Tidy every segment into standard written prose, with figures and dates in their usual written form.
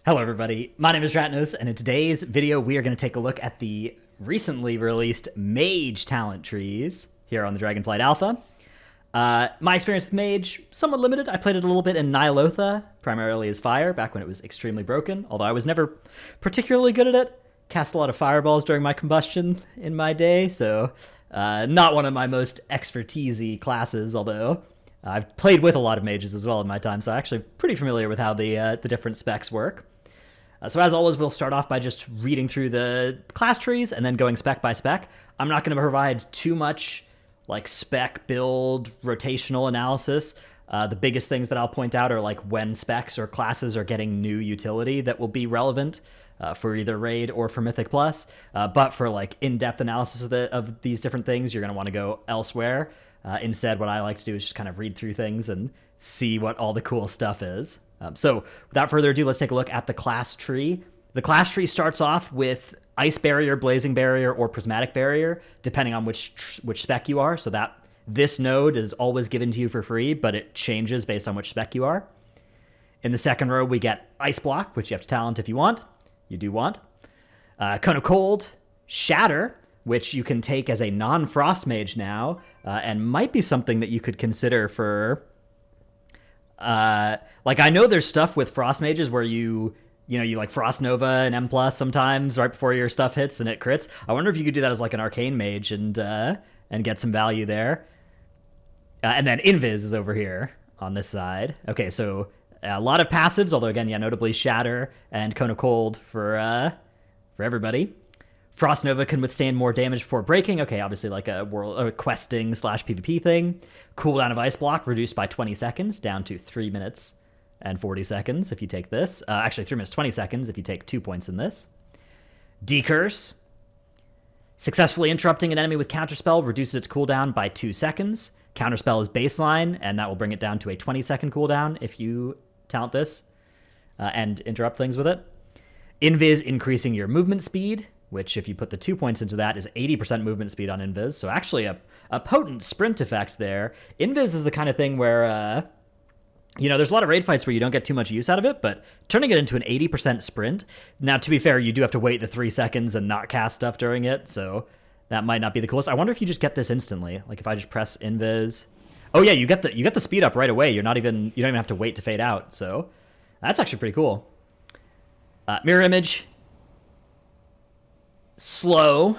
Hello everybody, my name is Ratnos, and in today's video we are going to take a look at the recently released Mage talent trees here on the Dragonflight Alpha. My experience with Mage, somewhat limited. I played it a little bit in Nihilotha, primarily as fire, back when it was extremely broken, although I was never particularly good at it. Cast a lot of fireballs during my combustion in my day, so not one of my most expertise-y classes, although I've played with a lot of mages as well in my time, so I'm actually pretty familiar with how the different specs work. So as always, we'll start off by just reading through the class trees and then going spec by spec. I'm not going to provide too much like spec build rotational analysis. The biggest things that I'll point out are like when specs or classes are getting new utility that will be relevant for either raid or for Mythic Plus. But for like in-depth analysis of these different things, you're going to want to go elsewhere. Instead, what I like to do is just kind of read through things and see what all the cool stuff is. So without further ado, let's take a look at the class tree. The class tree starts off with Ice Barrier, Blazing Barrier, or Prismatic Barrier, depending on which spec you are. So that this node is always given to you for free, but it changes based on which spec you are. In the second row, we get Ice Block, which you have to talent if you want. You do want. Cone of Cold, Shatter, which you can take as a non-Frost Mage now, and might be something that you could consider for... like I know there's stuff with Frost Mages where you like Frost Nova and M Plus sometimes right before your stuff hits and it crits. I wonder if you could do that as like an Arcane Mage and get some value there. And then Invis is over here on this side. Okay, so a lot of passives, although again, yeah, notably Shatter and Cone of Cold for everybody. Frost Nova can withstand more damage before breaking. Okay, obviously like a questing / PvP thing. Cooldown of Ice Block reduced by 20 seconds down to 3 minutes and 40 seconds if you take this. Actually, 3 minutes 20 seconds if you take 2 points in this. Decurse. Successfully interrupting an enemy with Counterspell reduces its cooldown by 2 seconds. Counterspell is baseline, and that will bring it down to a 20-second cooldown if you talent this and interrupt things with it. Invis increasing your movement speed, which if you put the 2 points into that is 80% movement speed on Invis. So actually a potent sprint effect there. Invis is the kind of thing where, there's a lot of raid fights where you don't get too much use out of it, but turning it into an 80% sprint. Now, to be fair, you do have to wait the 3 seconds and not cast stuff during it, so that might not be the coolest. I wonder if you just get this instantly. Like if I just press Invis. Oh yeah, you get the speed up right away. You don't even have to wait to fade out. So that's actually pretty cool. Mirror Image. Slow,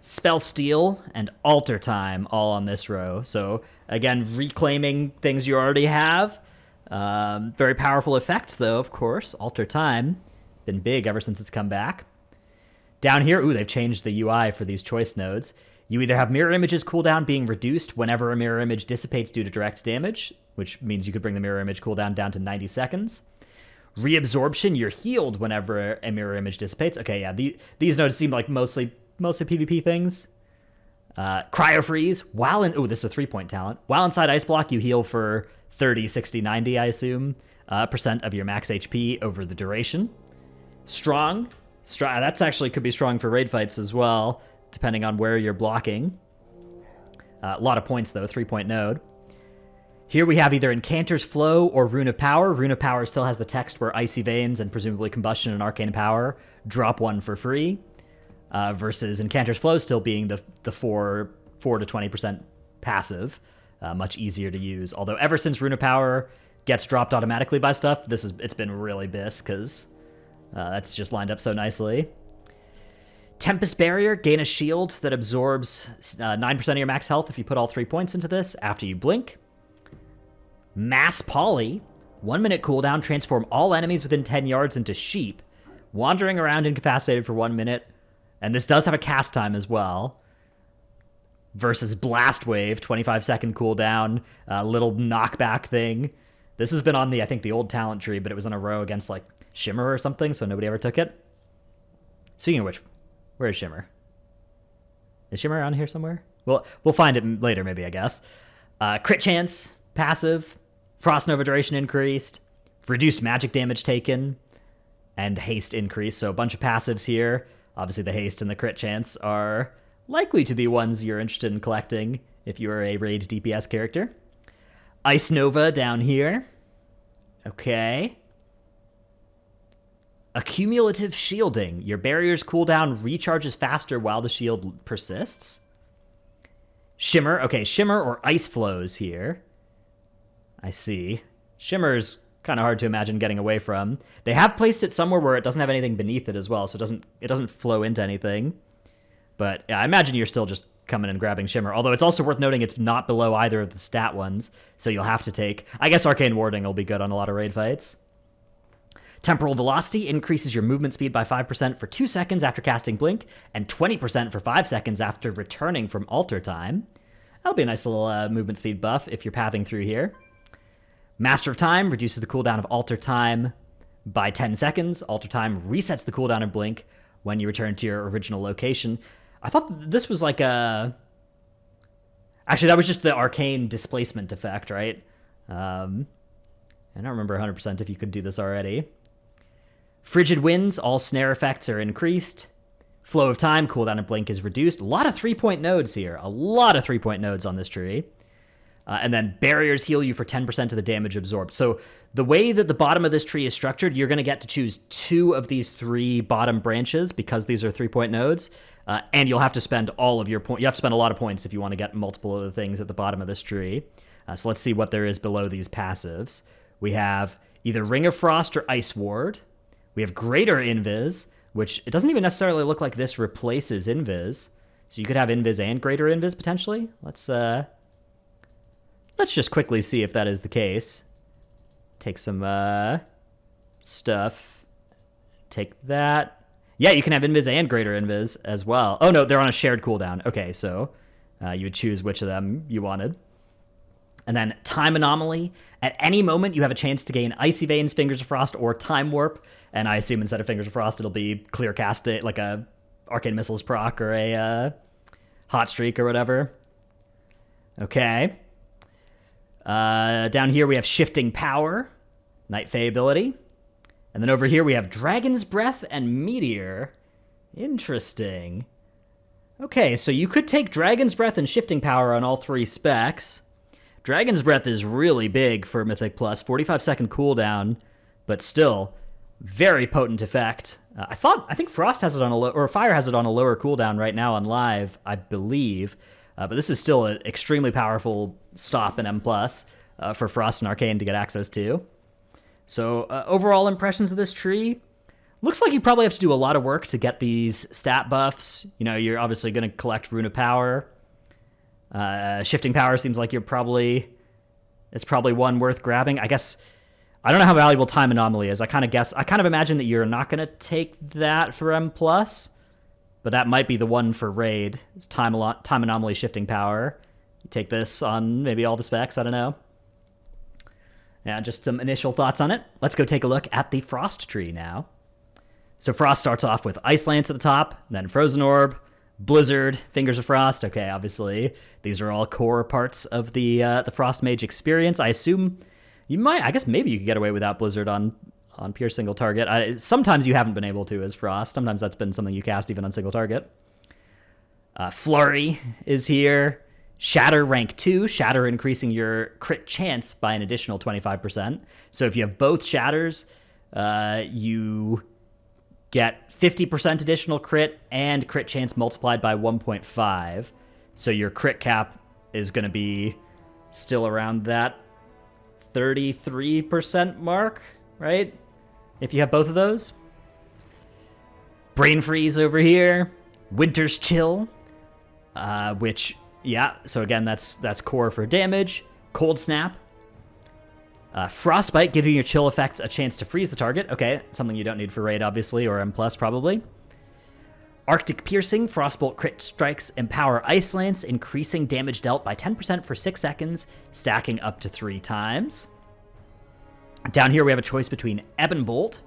Spell Steal, and Alter Time all on this row. So again, reclaiming things you already have. Very powerful effects though, of course. Alter Time, been big ever since it's come back. Down here, they've changed the UI for these choice nodes. You either have Mirror Image's cooldown being reduced whenever a Mirror Image dissipates due to direct damage, which means you could bring the Mirror Image cooldown down to 90 seconds. Reabsorption, you're healed whenever a Mirror Image dissipates. Okay, yeah, these nodes seem like mostly PvP things. Cryo Freeze, this is a 3-point talent. While inside Ice Block, you heal for 30, 60, 90, I assume, percent of your max HP over the duration. Strong, that's actually could be strong for raid fights as well, depending on where you're blocking. A lot of points, though, 3-point node. Here we have either Incanter's Flow or Rune of Power. Rune of Power still has the text where Icy Veins and presumably Combustion and Arcane Power drop 1 for free, versus Incanter's Flow still being the 4 to 20% passive, much easier to use. Although ever since Rune of Power gets dropped automatically by stuff, it's been really bis because that's just lined up so nicely. Tempest Barrier, gain a shield that absorbs 9% of your max health if you put all 3 points into this after you blink. Mass Poly, 1 minute cooldown, transform all enemies within 10 yards into sheep, wandering around incapacitated for 1 minute, and this does have a cast time as well, versus Blast Wave, 25-second cooldown, little knockback thing. This has been on the old talent tree, but it was in a row against like Shimmer or something, so nobody ever took it. Speaking of which, where is Shimmer? Is Shimmer on here somewhere? Well, we'll find it later maybe, I guess. Crit chance, passive. Frost Nova duration increased, reduced magic damage taken, and haste increase. So a bunch of passives here. Obviously the haste and the crit chance are likely to be ones you're interested in collecting if you are a raid DPS character. Ice Nova down here. Okay. Accumulative shielding. Your barrier's cooldown recharges faster while the shield persists. Shimmer. Okay, shimmer or ice flows here. I see. Shimmer's kind of hard to imagine getting away from. They have placed it somewhere where it doesn't have anything beneath it as well, so it doesn't flow into anything. But yeah, I imagine you're still just coming and grabbing Shimmer. Although it's also worth noting it's not below either of the stat ones, so you'll have to take... I guess Arcane Warding will be good on a lot of raid fights. Temporal Velocity increases your movement speed by 5% for 2 seconds after casting Blink, and 20% for 5 seconds after returning from Altar Time. That'll be a nice little movement speed buff if you're pathing through here. Master of Time reduces the cooldown of Altar Time by 10 seconds. Altar Time resets the cooldown of Blink when you return to your original location. I thought this was like a... Actually, that was just the arcane displacement effect, right? I don't remember 100% if you could do this already. Frigid Winds, all snare effects are increased. Flow of Time, cooldown of Blink is reduced. A lot of 3-point nodes here. A lot of 3-point nodes on this tree. And then Barriers heal you for 10% of the damage absorbed. So the way that the bottom of this tree is structured, you're going to get to choose 2 of these 3 bottom branches because these are 3-point nodes. And you'll have to spend all of your points. You have to spend a lot of points if you want to get multiple of the things at the bottom of this tree. So let's see what there is below these passives. We have either Ring of Frost or Ice Ward. We have Greater Invis, which it doesn't even necessarily look like this replaces Invis. So you could have Invis and Greater Invis potentially. Let's just quickly see if that is the case. Take some stuff. Take that. Yeah, you can have Invis and Greater Invis as well. Oh, no, they're on a shared cooldown. Okay, so you would choose which of them you wanted. And then Time Anomaly. At any moment, you have a chance to gain Icy Veins, Fingers of Frost, or Time Warp. And I assume instead of Fingers of Frost, it'll be Clear Cast It, like a Arcane Missiles proc or a Hot Streak or whatever. Okay. Down here we have Shifting Power, Night Fae ability. And then over here we have Dragon's Breath and Meteor. Interesting. Okay, so you could take Dragon's Breath and Shifting Power on all 3 specs. Dragon's Breath is really big for Mythic Plus, 45-second cooldown, but still very potent effect. I think Frost has it on or Fire has it on a lower cooldown right now on live, I believe. But this is still an extremely powerful stop in M+, for Frost and Arcane to get access to. So overall impressions of this tree, looks like you probably have to do a lot of work to get these stat buffs. You know, you're obviously going to collect Rune of Power. Shifting Power seems like it's probably one worth grabbing. I guess, I don't know how valuable Time Anomaly is. I kind of imagine that you're not going to take that for M+, but that might be the one for Raid. It's Time Anomaly, Shifting Power. You take this on maybe all the specs, I don't know. Yeah, just some initial thoughts on it. Let's go take a look at the Frost tree now. So Frost starts off with Ice Lance at the top, then Frozen Orb, Blizzard, Fingers of Frost. Okay, obviously, these are all core parts of the Frost Mage experience. I assume I guess maybe you could get away without Blizzard on pure single target. Sometimes you haven't been able to as Frost. Sometimes that's been something you cast even on single target. Flurry is here. Shatter rank 2, Shatter increasing your crit chance by an additional 25%. So if you have both Shatters, you get 50% additional crit and crit chance multiplied by 1.5. So your crit cap is going to be still around that 33% mark, right? If you have both of those. Brain Freeze over here. Winter's Chill, which... yeah, so again, that's core for damage. Cold Snap. Frostbite, giving your chill effects a chance to freeze the target. Okay, something you don't need for Raid, obviously, or M+, probably. Arctic Piercing, Frostbolt crit strikes empower Ice Lance, increasing damage dealt by 10% for 6 seconds, stacking up to 3 times. Down here, we have a choice between Ebon Bolt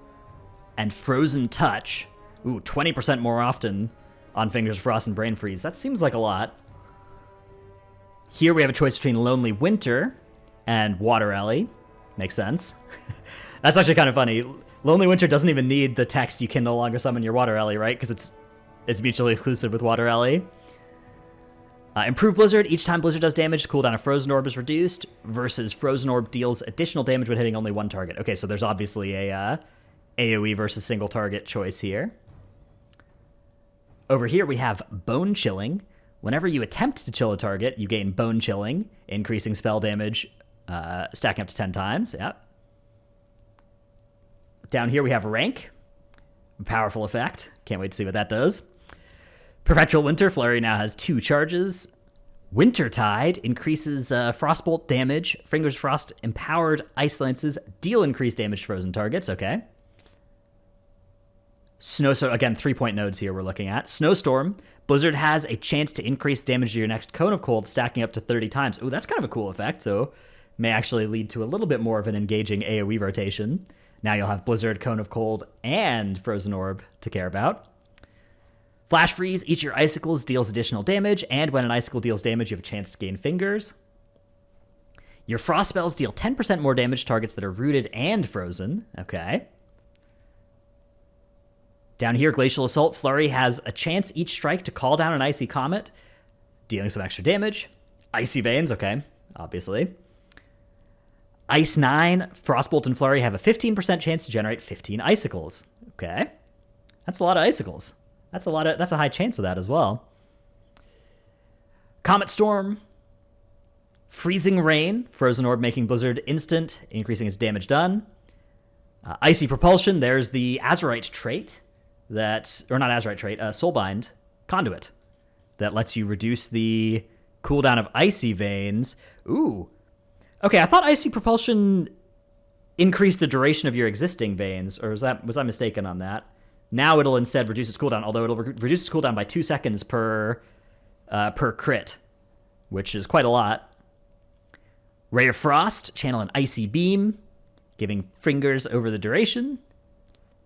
and Frozen Touch. Ooh, 20% more often on Fingers of Frost and Brain Freeze. That seems like a lot. Here we have a choice between Lonely Winter and Water Ellie. Makes sense. That's actually kind of funny. Lonely Winter doesn't even need the text "you can no longer summon your Water Ellie," right? Because it's mutually exclusive with Water Ellie. Improved Blizzard. Each time Blizzard does damage, the cooldown of Frozen Orb is reduced, versus Frozen Orb deals additional damage when hitting only one target. Okay, so there's obviously a AoE versus single target choice here. Over here, we have Bone Chilling. Whenever you attempt to chill a target, you gain Bone Chilling, increasing spell damage, stacking up to 10 times. Yep. Down here, we have Rank. Powerful effect. Can't wait to see what that does. Perpetual Winter. Flurry now has 2 charges. Wintertide increases Frostbolt damage. Finger's Frost empowered Ice Lances deal increased damage to frozen targets. Okay. Snowstorm, again, 3-point nodes here we're looking at. Snowstorm. Blizzard has a chance to increase damage to your next Cone of Cold, stacking up to 30 times. Ooh, that's kind of a cool effect, so may actually lead to a little bit more of an engaging AoE rotation. Now you'll have Blizzard, Cone of Cold, and Frozen Orb to care about. Flash Freeze. Each of your icicles deals additional damage, and when an icicle deals damage, you have a chance to gain Fingers. Your Frost spells deal 10% more damage to targets that are rooted and frozen. Okay. Down here, Glacial Assault. Flurry has a chance each strike to call down an Icy Comet, dealing some extra damage. Icy Veins, okay, obviously. Ice 9, Frostbolt and Flurry have a 15% chance to generate 15 icicles. Okay. That's a lot of icicles. That's a high chance of that as well. Comet Storm. Freezing Rain. Frozen Orb making Blizzard instant, increasing its damage done. Icy Propulsion. There's the Azurite trait. Soulbind Conduit that lets you reduce the cooldown of Icy Veins. Ooh. Okay, I thought Icy Propulsion increased the duration of your existing veins, or was I mistaken on that? Now it'll instead reduce its cooldown, although it'll reduce its cooldown by 2 seconds per crit, which is quite a lot. Ray of Frost, channel an Icy Beam, giving Fingers over the duration.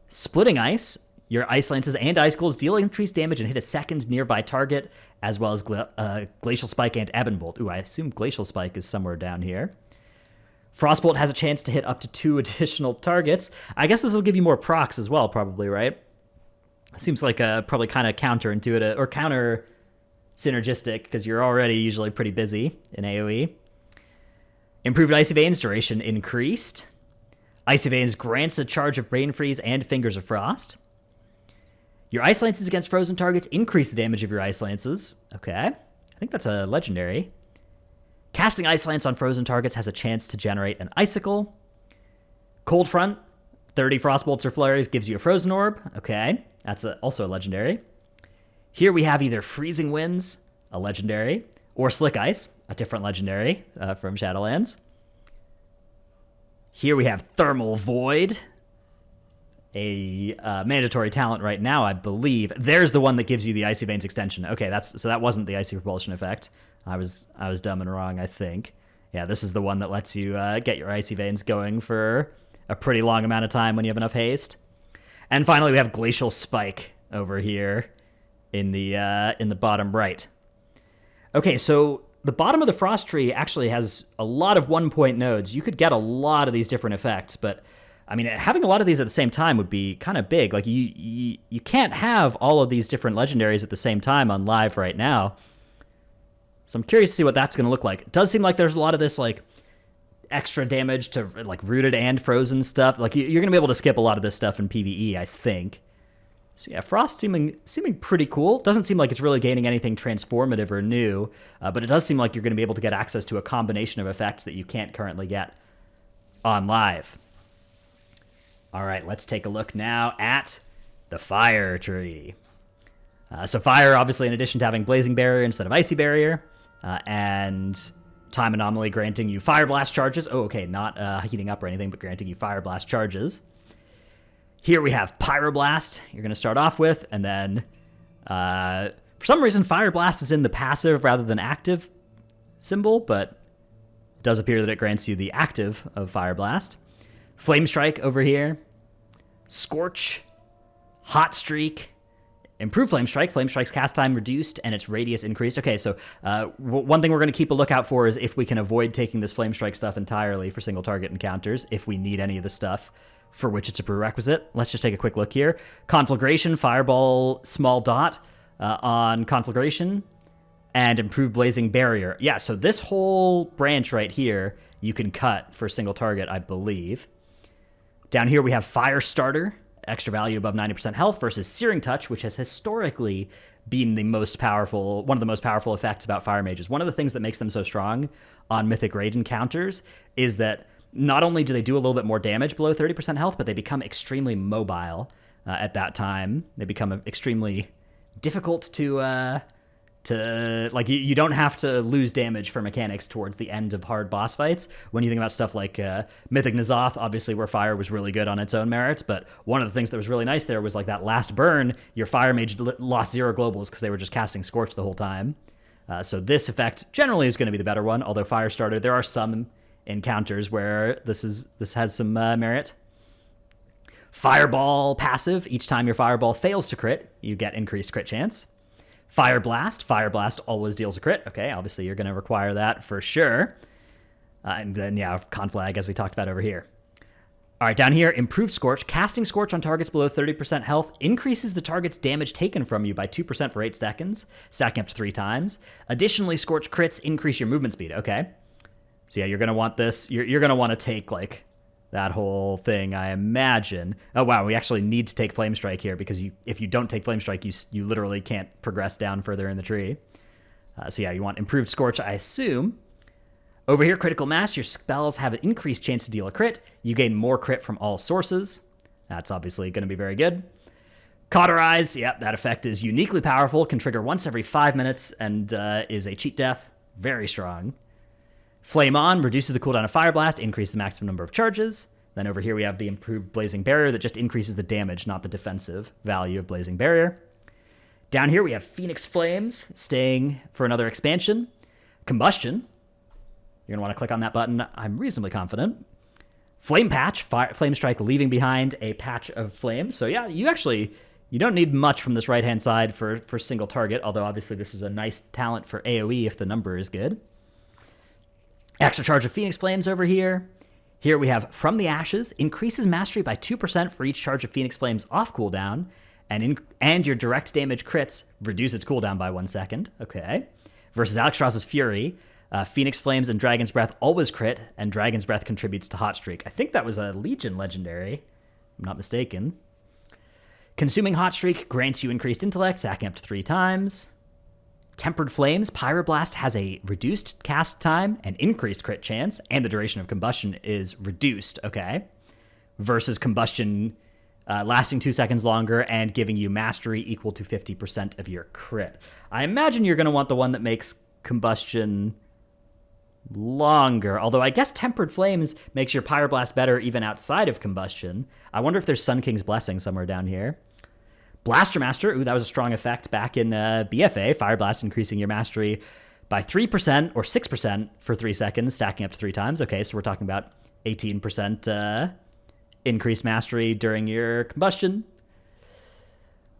Splitting Ice. Your Ice Lances and Icicles deal increased damage and hit a second nearby target, as well as Glacial Spike and Ebon Bolt. Ooh, I assume Glacial Spike is somewhere down here. Frostbolt has a chance to hit up to 2 additional targets. I guess this will give you more procs as well, probably, right? Seems like probably kind of counterintuitive, or counter synergistic, because you're already usually pretty busy in AoE. Improved Icy Veins duration increased. Icy Veins grants a charge of Brain Freeze and Fingers of Frost. Your Ice Lances against frozen targets increase the damage of your Ice Lances. Okay. I think that's a legendary. Casting Ice Lance on frozen targets has a chance to generate an Icicle. Cold Front. 30 Frostbolts or Flurries gives you a Frozen Orb. Okay. That's also a legendary. Here we have either Freezing Winds, a legendary, or Slick Ice, a different legendary from Shadowlands. Here we have Thermal Void, a mandatory talent right now, I believe. There's the one that gives you the Icy Veins extension. Okay, so that wasn't the Icy Propulsion effect. I was dumb and wrong, I think. Yeah, this is the one that lets you get your Icy Veins going for a pretty long amount of time when you have enough haste. And finally, we have Glacial Spike over here in the bottom right. Okay, so the bottom of the Frost Tree actually has a lot of 1-point nodes. You could get a lot of these different effects, but I mean, having a lot of these at the same time would be kind of big. Like, you can't have all of these different legendaries at the same time on live right now. So I'm curious to see what that's going to look like. It does seem like there's a lot of this, like, extra damage to, like, rooted and frozen stuff. Like, you're going to be able to skip a lot of this stuff in PvE, I think. So yeah, Frost seeming pretty cool. Doesn't seem like it's really gaining anything transformative or new, but it does seem like you're going to be able to get access to a combination of effects that you can't currently get on live. All right, let's take a look now at the Fire Tree. So Fire, obviously, in addition to having Blazing Barrier instead of Icy Barrier, and Time Anomaly granting you Fire Blast charges. Oh, okay, not heating up or anything, but granting you Fire Blast charges. Here we have Pyroblast, you're going to start off with, and then for some reason Fire Blast is in the passive rather than active symbol, but it does appear that it grants you the active of Fire Blast. Flame Strike over here, Scorch, Hot Streak, Improved Flame Strike. Flame Strike's cast time reduced and its radius increased. Okay, so one thing we're going to keep a lookout for is if we can avoid taking this Flame Strike stuff entirely for single target encounters, if we need any of the stuff for which it's a prerequisite. Let's just take a quick look here. Conflagration, Fireball, Small Dot on Conflagration, and Improved Blazing Barrier. Yeah, so this whole branch right here you can cut for single target, I believe. Down here we have Fire Starter, extra value above 90% health, versus Searing Touch, which has historically been one of the most powerful effects about Fire Mages. One of the things that makes them so strong on Mythic Rage encounters is that not only do they do a little bit more damage below 30% health, but they become extremely mobile at that time. They become extremely difficult to you don't have to lose damage for mechanics towards the end of hard boss fights. When you think about stuff like Mythic N'Zoth, obviously where fire was really good on its own merits, but one of the things that was really nice there was like that last burn, your Fire Mage lost 0 globals because they were just casting Scorch the whole time. So this effect generally is going to be the better one, although Fire Starter, there are some encounters where this has some merit. Fireball passive, each time your Fireball fails to crit, you get increased crit chance. Fire Blast always deals a crit. Okay, obviously you're going to require that for sure. And then, yeah, Conflag, as we talked about over here. All right, down here, Improved Scorch. Casting Scorch on targets below 30% health increases the target's damage taken from you by 2% for 8 seconds, stacking up to 3 times. Additionally, Scorch crits increase your movement speed. Okay. So yeah, you're going to want this. You're going to want to take, like, that whole thing, I imagine. Oh, wow, we actually need to take Flame Strike here because if you don't take Flame Strike, you literally can't progress down further in the tree. So yeah, you want Improved Scorch, I assume. Over here, Critical Mass, your spells have an increased chance to deal a crit. You gain more crit from all sources. That's obviously going to be very good. Cauterize, yep, that effect is uniquely powerful, can trigger once every 5 minutes, and is a cheat death. Very strong. Flame On reduces the cooldown of Fire Blast, increases the maximum number of charges. Then over here we have the improved Blazing Barrier that just increases the damage, not the defensive value of Blazing Barrier. Down here we have Phoenix Flames, staying for another expansion. Combustion. You're going to want to click on that button. I'm reasonably confident. Flame Patch, Flame Strike, leaving behind a patch of flame. So yeah, you don't need much from this right-hand side for single target, although obviously this is a nice talent for AoE if the number is good. Extra charge of Phoenix Flames over here. Here we have From the Ashes, increases mastery by 2% for each charge of Phoenix Flames off cooldown, and your direct damage crits reduce its cooldown by 1 second. Okay. Versus Alexstrasza's Fury, Phoenix Flames and Dragon's Breath always crit, and Dragon's Breath contributes to Hot Streak. I think that was a Legion legendary, if I'm not mistaken. Consuming Hot Streak grants you increased intellect, stacking up to 3 times. Tempered Flames, Pyroblast has a reduced cast time and increased crit chance, and the duration of combustion is reduced, okay? Versus Combustion lasting 2 seconds longer and giving you mastery equal to 50% of your crit. I imagine you're going to want the one that makes Combustion longer, although I guess Tempered Flames makes your Pyroblast better even outside of Combustion. I wonder if there's Sun King's Blessing somewhere down here. Blaster Master, ooh, that was a strong effect back in BFA. Fire Blast increasing your mastery by 3% or 6% for 3 seconds, stacking up to 3 times. Okay, so we're talking about 18% increased mastery during your combustion.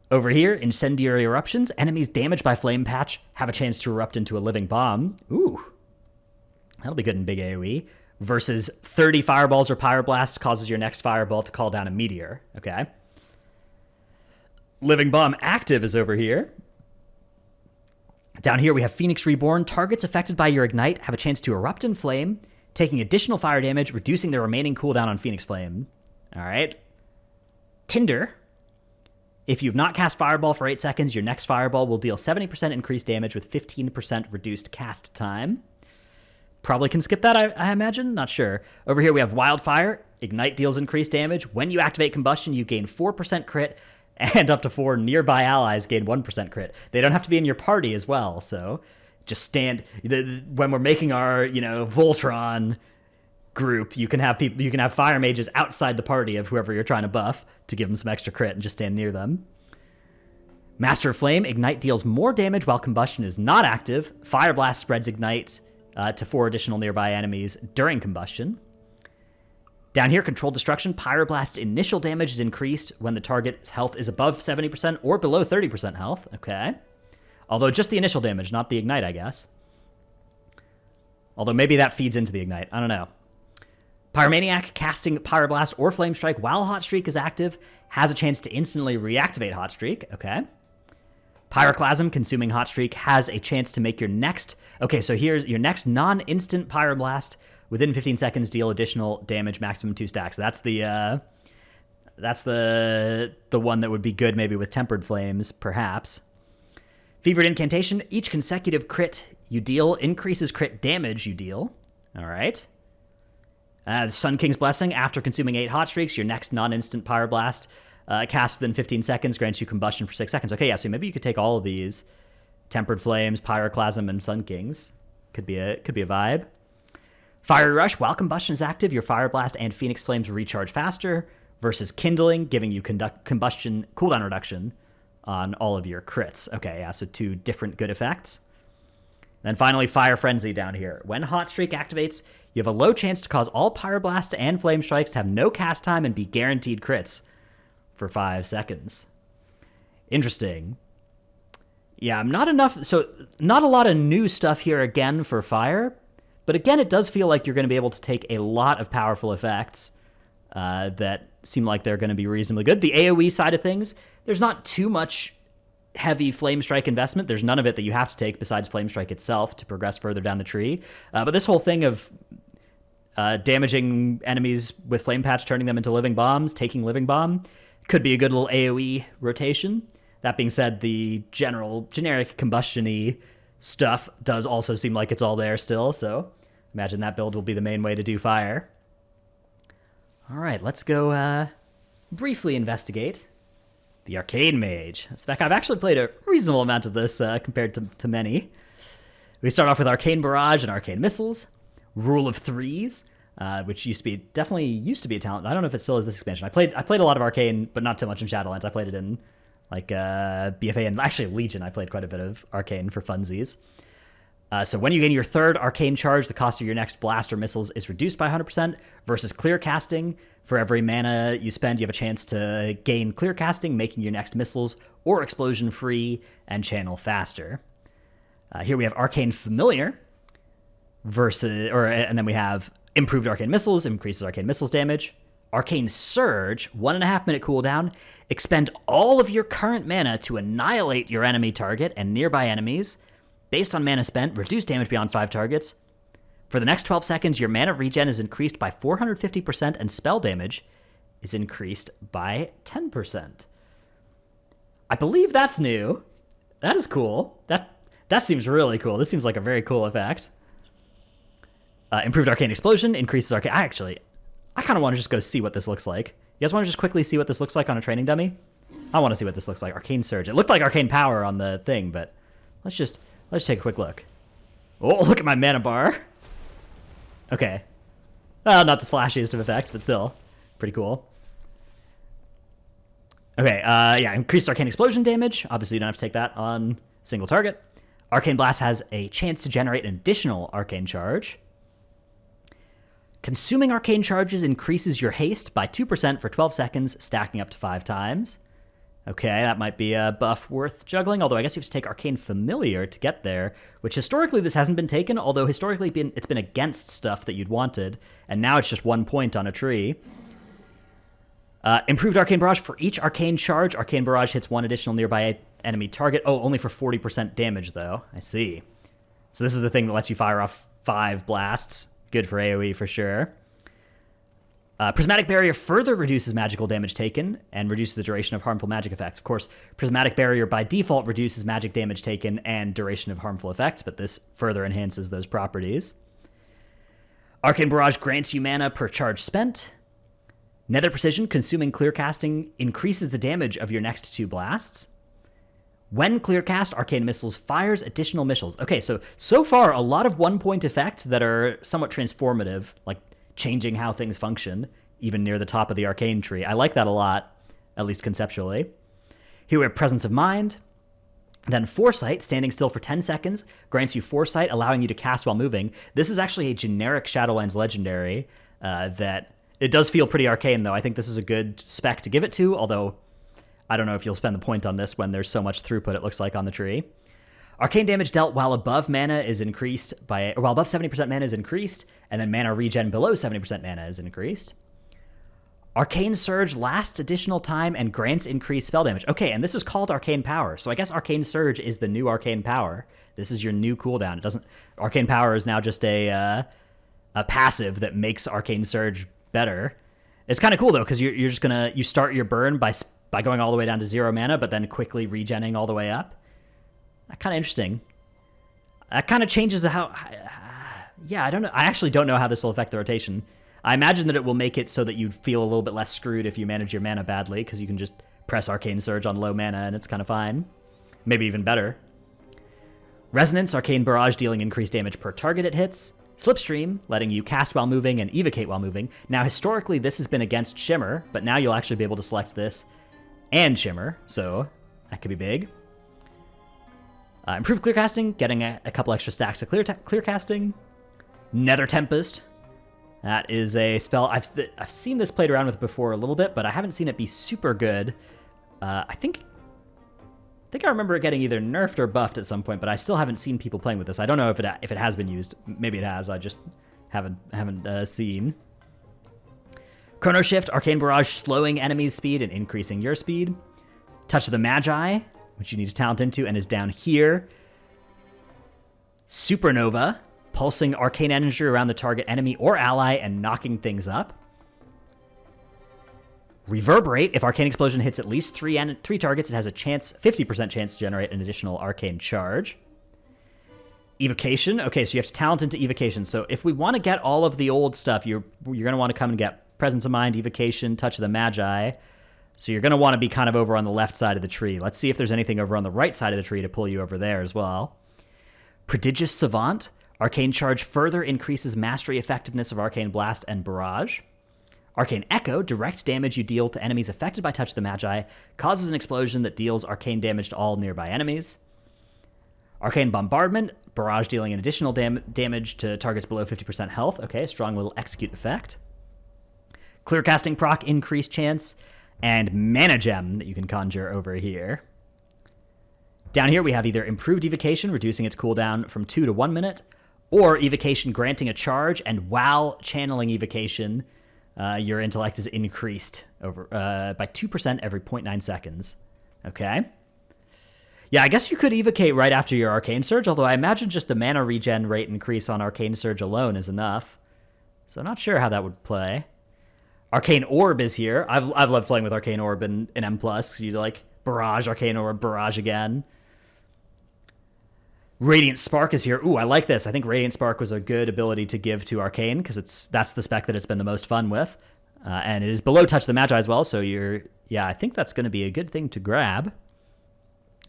Over here, Incendiary Eruptions. Enemies damaged by Flame Patch have a chance to erupt into a living bomb. Ooh, that'll be good in big AoE. Versus 30 Fireballs or Pyroblasts causes your next Fireball to call down a meteor. Okay. Living Bomb Active is over here. Down here we have Phoenix Reborn. Targets affected by your Ignite have a chance to erupt in flame, taking additional fire damage, reducing their remaining cooldown on Phoenix Flame. All right. Tinder. If you've not cast Fireball for 8 seconds, your next Fireball will deal 70% increased damage with 15% reduced cast time. Probably can skip that, I imagine. Not sure. Over here we have Wildfire. Ignite deals increased damage. When you activate Combustion, you gain 4% crit, and up to 4 nearby allies gain 1% crit. They don't have to be in your party as well, so just stand. When we're making our, Voltron group, you can have fire mages outside the party of whoever you're trying to buff to give them some extra crit and just stand near them. Master of Flame, Ignite deals more damage while Combustion is not active. Fire Blast spreads Ignite to 4 additional nearby enemies during Combustion. Down here, Controlled Destruction. Pyroblast's initial damage is increased when the target's health is above 70% or below 30% health. Okay. Although just the initial damage, not the Ignite, I guess. Although maybe that feeds into the Ignite. I don't know. Pyromaniac, casting Pyroblast or Flame Strike while Hot Streak is active, has a chance to instantly reactivate Hot Streak. Okay. Pyroclasm, consuming Hot Streak, has a chance to make your next... Okay, so here's your next non-instant Pyroblast. Within 15 seconds, deal additional damage, maximum 2 stacks. That's the That's the one that would be good maybe with Tempered Flames, perhaps. Fevered Incantation. Each consecutive crit you deal increases crit damage you deal. All right. Sun King's Blessing. After consuming 8 hot streaks, your next non-instant Pyroblast cast within 15 seconds grants you combustion for 6 seconds. Okay, yeah, so maybe you could take all of these. Tempered Flames, Pyroclasm, and Sun Kings. Could be a vibe. Fiery Rush. While combustion is active, your Fire Blast and Phoenix Flames recharge faster versus Kindling, giving you combustion cooldown reduction on all of your crits. Okay, yeah, so 2 different good effects. Then finally, Fire Frenzy down here. When Hot Streak activates, you have a low chance to cause all Pyroblasts and Flame Strikes to have no cast time and be guaranteed crits for 5 seconds. Interesting. Yeah, not a lot of new stuff here again for Fire, but again, it does feel like you're going to be able to take a lot of powerful effects that seem like they're going to be reasonably good. The AoE side of things, there's not too much heavy Flame Strike investment. There's none of it that you have to take besides Flame Strike itself to progress further down the tree. But this whole thing of damaging enemies with Flame Patch, turning them into living bombs, taking living bomb, could be a good little AoE rotation. That being said, the generic combustion-y stuff does also seem like it's all there still, so imagine that build will be the main way to do Fire. All right, let's go briefly investigate the Arcane Mage. Spec, I've actually played a reasonable amount of this compared to many. We start off with Arcane Barrage and Arcane Missiles, Rule of Threes, which definitely used to be a talent. I don't know if it still is this expansion. I played a lot of Arcane, but not so much in Shadowlands. I played it in BFA and actually Legion. I played quite a bit of Arcane for funsies. So when you gain your 3rd Arcane Charge, the cost of your next blast or missiles is reduced by 100%, versus Clear Casting. For every mana you spend, you have a chance to gain Clear Casting, making your next missiles or explosion free and channel faster. Here we have Arcane Familiar, and then we have Improved Arcane Missiles, increases Arcane Missiles damage. Arcane Surge, 1.5 minute cooldown. Expend all of your current mana to annihilate your enemy target and nearby enemies. Based on mana spent, reduce damage beyond 5 targets. For the next 12 seconds, your mana regen is increased by 450% and spell damage is increased by 10%. I believe that's new. That is cool. That seems really cool. This seems like a very cool effect. Improved Arcane Explosion increases Arcane... I kind of want to just go see what this looks like. You guys want to just quickly see what this looks like on a training dummy? I want to see what this looks like. Arcane Surge. It looked like Arcane Power on the thing, but let's just take a quick look. Oh, look at my mana bar. Okay. Not the flashiest of effects, but still pretty cool. Okay, yeah, increased Arcane Explosion damage. Obviously, you don't have to take that on single target. Arcane Blast has a chance to generate an additional Arcane Charge. Consuming Arcane Charges increases your haste by 2% for 12 seconds, stacking up to 5 times. Okay, that might be a buff worth juggling, although I guess you have to take Arcane Familiar to get there, which historically this hasn't been taken, although historically it's been against stuff that you'd wanted, and now it's just 1 point on a tree. Improved Arcane Barrage. For each Arcane Charge, Arcane Barrage hits 1 additional nearby enemy target. Oh, only for 40% damage, though. I see. So this is the thing that lets you fire off 5 blasts. Good for AoE for sure. Prismatic Barrier further reduces magical damage taken and reduces the duration of harmful magic effects. Of course, Prismatic Barrier by default reduces magic damage taken and duration of harmful effects, but this further enhances those properties. Arcane Barrage grants you mana per charge spent. Nether Precision, consuming Clear Casting, increases the damage of your next 2 blasts. When Clear Cast, Arcane Missiles fires additional missiles. Okay, so far, a lot of 1-point effects that are somewhat transformative, like changing how things function, even near the top of the Arcane tree. I like that a lot, at least conceptually. Here we have Presence of Mind. Then Foresight, standing still for 10 seconds, grants you Foresight, allowing you to cast while moving. This is actually a generic Shadowlands legendary that... It does feel pretty arcane, though. I think this is a good spec to give it to, although I don't know if you'll spend the point on this when there's so much throughput it looks like on the tree. Arcane damage dealt while above mana is increased while above 70% mana is increased, and then mana regen below 70% mana is increased. Arcane Surge lasts additional time and grants increased spell damage. Okay, and this is called Arcane Power, so I guess Arcane Surge is the new Arcane Power. This is your new cooldown. Arcane Power is now just a passive that makes Arcane Surge better. It's kind of cool though, because you're just gonna you start your burn by going all the way down to 0 mana, but then quickly regenning all the way up. Kind of interesting. That kind of changes the how. Yeah, I don't know. I actually don't know how this will affect the rotation. I imagine that it will make it so that you feel a little bit less screwed if you manage your mana badly, because you can just press Arcane Surge on low mana and it's kind of fine. Maybe even better. Resonance, Arcane Barrage dealing increased damage per target it hits. Slipstream, letting you cast while moving and evocate while moving. Now, historically, this has been against Shimmer, but now you'll actually be able to select this and Shimmer, so that could be big. Improved clear casting, getting a couple extra stacks of clear casting. Nether Tempest. That is a spell I've seen this played around with before a little bit, but I haven't seen it be super good. I think I remember it getting either nerfed or buffed at some point, but I still haven't seen people playing with this. I don't know if it has been used. Maybe it has. I just haven't seen. Chrono Shift, Arcane Barrage, slowing enemies' speed and increasing your speed. Touch of the Magi, which you need to talent into, and is down here. Supernova, pulsing arcane energy around the target enemy or ally and knocking things up. Reverberate, if Arcane Explosion hits at least three targets, it has a 50% chance to generate an additional arcane charge. Evocation, okay, so you have to talent into Evocation. So if we want to get all of the old stuff, you're going to want to come and get Presence of Mind, Evocation, Touch of the Magi. So you're going to want to be kind of over on the left side of the tree. Let's see if there's anything over on the right side of the tree to pull you over there as well. Prodigious Savant, Arcane Charge further increases mastery effectiveness of Arcane Blast and Barrage. Arcane Echo, direct damage you deal to enemies affected by Touch of the Magi, causes an explosion that deals arcane damage to all nearby enemies. Arcane Bombardment, barrage dealing an additional damage to targets below 50% health. Okay, strong little execute effect. Clear Casting proc, increased chance. And Mana Gem that you can conjure over here. Down here we have either Improved Evocation, reducing its cooldown from 2 to 1 minute, or Evocation granting a charge, and while channeling Evocation, your intellect is increased over by 2% every 0.9 seconds. Okay. Yeah, I guess you could evocate right after your Arcane Surge, although I imagine just the mana regen rate increase on Arcane Surge alone is enough. So I'm not sure how that would play. Arcane Orb is here. I've loved playing with Arcane Orb in M+, because you like Barrage, Arcane Orb, Barrage again. Radiant Spark is here. Ooh, I like this. I think Radiant Spark was a good ability to give to Arcane, because that's the spec that it's been the most fun with. And it is below Touch the Magi as well, so I think that's going to be a good thing to grab.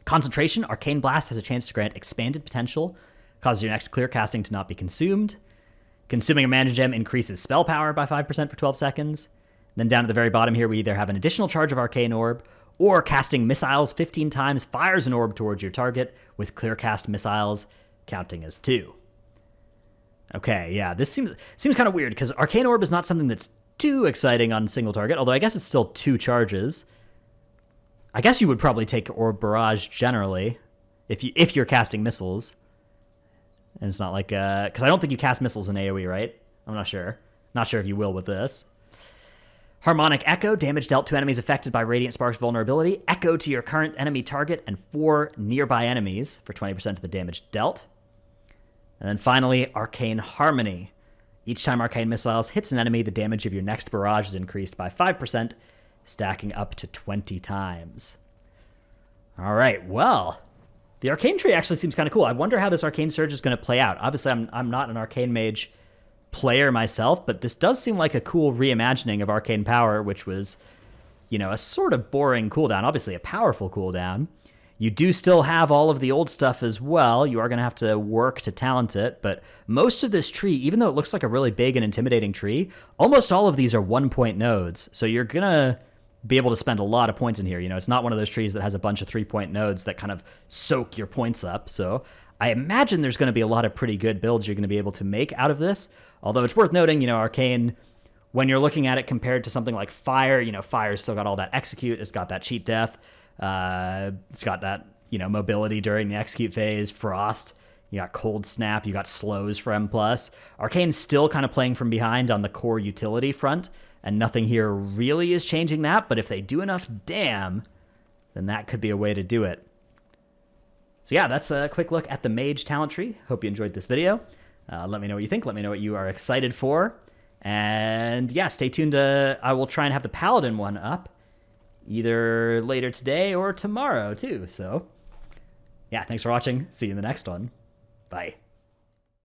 Concentration, Arcane Blast has a chance to grant expanded potential, causes your next clear casting to not be consumed. Consuming a Mana Gem increases spell power by 5% for 12 seconds. Then down at the very bottom here, we either have an additional charge of Arcane Orb, or casting missiles 15 times fires an orb towards your target, with clear cast missiles counting as 2. Okay, yeah, this seems kind of weird, because Arcane Orb is not something that's too exciting on single target, although I guess it's still 2 charges. I guess you would probably take Orb Barrage generally, if you're casting missiles. And it's not like, because I don't think you cast missiles in AoE, right? I'm not sure. Not sure if you will with this. Harmonic Echo, damage dealt to enemies affected by Radiant Spark's vulnerability. Echo to your current enemy target and 4 nearby enemies for 20% of the damage dealt. And then finally, Arcane Harmony. Each time Arcane Missiles hits an enemy, the damage of your next barrage is increased by 5%, stacking up to 20 times. All right, well, the Arcane tree actually seems kind of cool. I wonder how this Arcane Surge is going to play out. Obviously, I'm not an Arcane Mage player myself, but this does seem like a cool reimagining of Arcane Power, which was, a sort of boring cooldown. Obviously, a powerful cooldown. You do still have all of the old stuff as well. You are going to have to work to talent it, but most of this tree, even though it looks like a really big and intimidating tree, almost all of these are 1-point nodes. So you're going to be able to spend a lot of points in here. It's not one of those trees that has a bunch of 3-point nodes that kind of soak your points up. So I imagine there's going to be a lot of pretty good builds you're going to be able to make out of this. Although it's worth noting, Arcane, when you're looking at it compared to something like Fire, Fire's still got all that execute. It's got that cheat death. It's got that, mobility during the execute phase. Frost. You got Cold Snap. You got slows for M+. Arcane's still kind of playing from behind on the core utility front, and nothing here really is changing that. But if they do enough damn, then that could be a way to do it. So yeah, that's a quick look at the Mage talent tree. Hope you enjoyed this video. Let me know what you think. Let me know what you are excited for. And yeah, stay tuned. I will try and have the Paladin one up either later today or tomorrow too. So yeah, thanks for watching. See you in the next one. Bye.